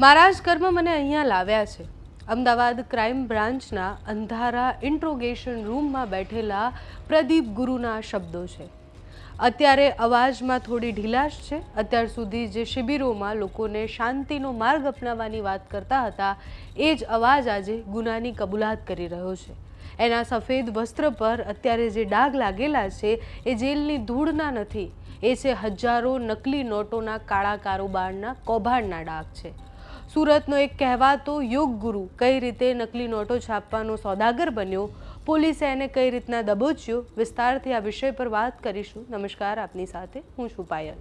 મારા જ કર્મ મને અહીંયા લાવ્યા છે। અમદાવાદ ક્રાઇમ બ્રાન્ચના અંધારા ઇન્ટ્રોગેશન રૂમમાં બેઠેલા પ્રદીપ ગુરુના શબ્દો છે। અત્યારે અવાજમાં થોડી ઢીલાશ છે। અત્યાર સુધી જે શિબિરોમાં લોકોને શાંતિનો માર્ગ અપનાવવાની વાત કરતા હતા એ જ અવાજ આજે ગુનાની કબૂલાત કરી રહ્યો છે। એના સફેદ વસ્ત્ર પર અત્યારે જે ડાઘ લાગેલા છે એ જેલની ધૂળના નથી, એ છે હજારો નકલી નોટોના કાળા કારોબારના કૌભાંડના ડાઘ છે। સુરતનો એક કહેવાતો યોગ ગુરુ કઈ રીતે નકલી નોટો છાપવાનો સોદાગર બન્યો, પોલીસે એને કઈ રીતના દબોચ્યો, વિસ્તારથી આ વિષય પર વાત કરીશું। નમસ્કાર, આપની સાથે હું છું પાયલ।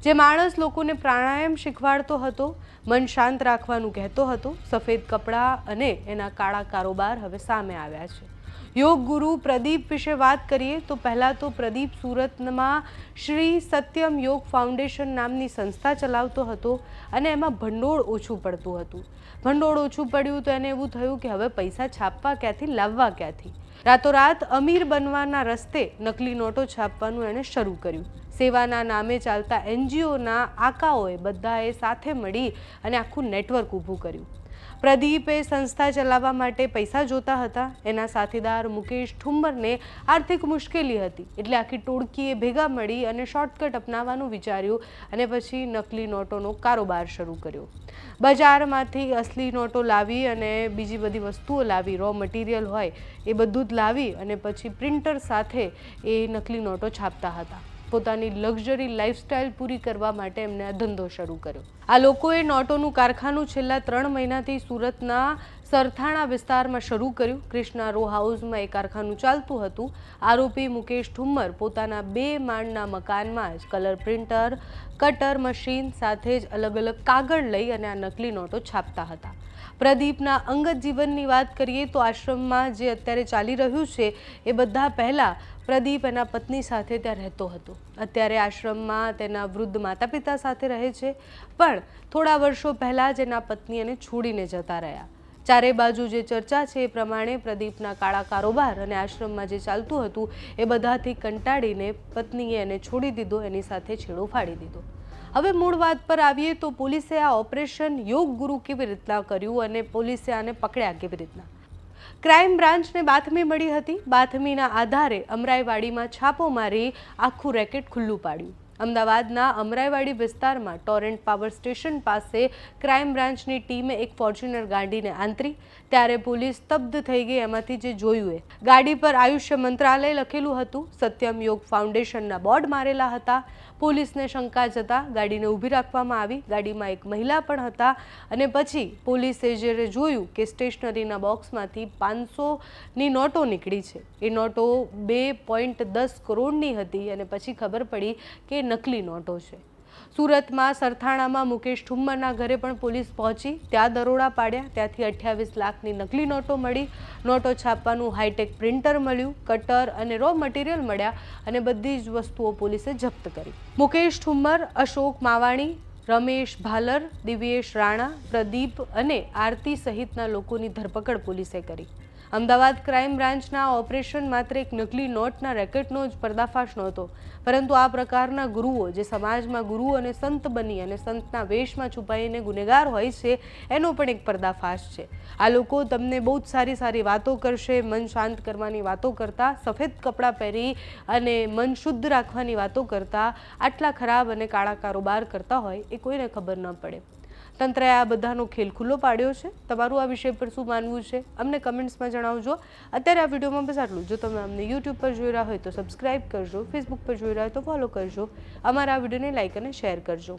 જે માણસ લોકોને પ્રાણાયામ શીખવાડતો હતો, મન શાંત રાખવાનું કહેતો હતો, સફેદ કપડાં અને એના કાળા કારોબાર હવે સામે આવ્યા છે। યોગ ગુરુ પ્રદીપ વિશે વાત કરીએ તો પહેલાં તો પ્રદીપ સુરતમાં શ્રી સત્યમ યોગ ફાઉન્ડેશન નામની સંસ્થા ચલાવતો હતો અને એમાં ભંડોળ ઓછું પડતું હતું। ભંડોળ ઓછું પડ્યું તો એને એવું થયું કે હવે પૈસા છાપવા ક્યાંથી, લાવવા ક્યાંથી। રાતોરાત અમીર બનવાના રસ્તે નકલી નોટો છાપવાનું એણે શરૂ કર્યું। સેવાના નામે ચાલતા એનજીઓના આકાઓએ બધાએ સાથે મળી અને આખું નેટવર્ક ઊભું કર્યું। પ્રદીપે સંસ્થા ચલાવવા માટે પૈસા જોતા હતા। એના સાથીદાર મુકેશ ઠુમ્મરને આર્થિક મુશ્કેલી હતી એટલે આખી ટોળકીએ ભેગા મળી અને શોર્ટકટ અપનાવવાનું વિચાર્યું અને પછી નકલી નોટોનો કારોબાર શરૂ કર્યો। બજારમાંથી અસલી નોટો લાવી અને બીજી બધી વસ્તુઓ લાવી, રો મટીરિયલ હોય એ બધું જ લાવી અને પછી પ્રિન્ટર સાથે એ નકલી નોટો છાપતા હતા। પોતાની લક્ઝરી લાઈફસ્ટાઈલ પૂરી કરવા માટે એમને આ ધંધો શરૂ કર્યો। આ લોકોએ નોટોનું કારખાનું છેલ્લા 3 મહિનાથી સુરતના સરથાણા વિસ્તારમાં શરૂ કર્યું। કૃષ્ણા રો હાઉસમાં એ કારખાનું ચાલતું હતું। આરોપી મુકેશ ઠુમ્મર પોતાના 2 માળના મકાનમાં જ કલર પ્રિન્ટર, કટર મશીન સાથે જ અલગ અલગ કાગળ લઈ અને આ નકલી નોટો છાપતા હતા। પ્રદીપના અંગત જીવનની વાત કરીએ તો આશ્રમમાં જે અત્યારે ચાલી રહ્યું છે એ બધા પહેલાં પ્રદીપ એના પત્ની સાથે ત્યાં રહેતો હતો। અત્યારે આશ્રમમાં તેના વૃદ્ધ માતા પિતા સાથે રહે છે, પણ થોડા વર્ષો પહેલાં જ એના પત્ની એને છોડીને જતા રહ્યા। ચારે બાજુ જે ચર્ચા છે એ પ્રમાણે પ્રદીપના કાળા કારોબાર અને આશ્રમમાં જે ચાલતું હતું એ બધાથી કંટાળીને પત્નીએ એને છોડી દીધો, એની સાથે છેડો ફાડી દીધો। હવે મૂળ વાત પર આવીએ તો પોલીસે આ ઓપરેશન યોગ ગુરુ કેવી રીતના કર્યું અને પોલીસે આને પકડ્યા કેવી રીતના। ક્રાઇમ બ્રાન્ચને બાતમી મળી હતી। બાતમીના આધારે અમરાઈવાડીમાં છાપો મારી આખું રેકેટ ખુલ્લું પાડ્યું। અમદાવાદના અમરાઈવાડી વિસ્તારમાં ટોરેન્ટ પાવર સ્ટેશન પાસે ક્રાઇમ બ્રાન્ચની ટીમે એક ફોર્ચ્યુનર ગાડીને આંતરી, ત્યારે પોલીસ સ્તબ્ધ થઈ ગઈ। એમાંથી જે જોયું એ ગાડી પર આયુષ્ય મંત્રાલય લખેલું હતું, સત્યમ યોગ ફાઉન્ડેશનના બોર્ડ મારેલા હતા। પોલીસને શંકા જતાં ગાડીને ઊભી રાખવામાં આવી। ગાડીમાં એક મહિલા પણ હતા અને પછી પોલીસે જ્યારે જોયું કે સ્ટેશનરીના બોક્સમાંથી 500ની નોટો નીકળી છે, એ નોટો 2.10 કરોડની હતી અને પછી ખબર પડી કે નકલી નોટો છે। સુરતમાં સરથાણામાં મુકેશ ઠુમ્મરના ઘરે પણ પોલીસ પહોંચી, ત્યાં દરોડા પાડ્યા। ત્યાંથી 28 લાખની નકલી નોટો મળી, નોટો છાપવાનું હાઈટેક પ્રિન્ટર મળ્યું, કટર અને રો મટીરિયલ મળ્યા અને બધી જ વસ્તુઓ પોલીસે જપ્ત કરી। મુકેશ ઠુમ્મર, અશોક માવાણી, રમેશ ભાલર, દિવ્યેશ રાણા, પ્રદીપ અને આરતી સહિતના લોકોની ધરપકડ પોલીસે કરી। અમદાવાદ ક્રાઇમ બ્રાન્ચના ઓપરેશન માત્ર એક નકલી નોટના રેકેટનો જ પર્દાફાશ નહોતો, પરંતુ આ પ્રકારના ગુરુઓ જે સમાજમાં ગુરુ અને સંત બની અને સંતના વેશમાં છુપાઈને ગુનેગાર હોય છે એનો પણ એક પર્દાફાશ છે। આ લોકો તમને બહુ જ સારી સારી વાતો કરશે, મન શાંત કરવાની વાતો કરતા, સફેદ કપડાં પહેરી અને મન શુદ્ધ રાખવાની વાતો કરતા આટલા ખરાબ અને કાળા કારોબાર કરતા હોય એ કોઈને ખબર ન પડે। તંત્રએ આ બધાનો ખેલ ખુલ્લો પાડ્યો છે। તમારું આ વિષય પર શું માનવું છે અમને કમેન્ટ્સમાં જણાવજો। અત્યારે આ વિડીયોમાં બસ આટલું। જો તમે અમને યુટ્યુબ પર જોઈ રહ્યા હોય તો સબસ્ક્રાઇબ કરજો, ફેસબુક પર જોઈ રહ્યા હોય તો ફોલો કરજો, અમારા આ વિડીયોને લાઇક અને શેર કરજો।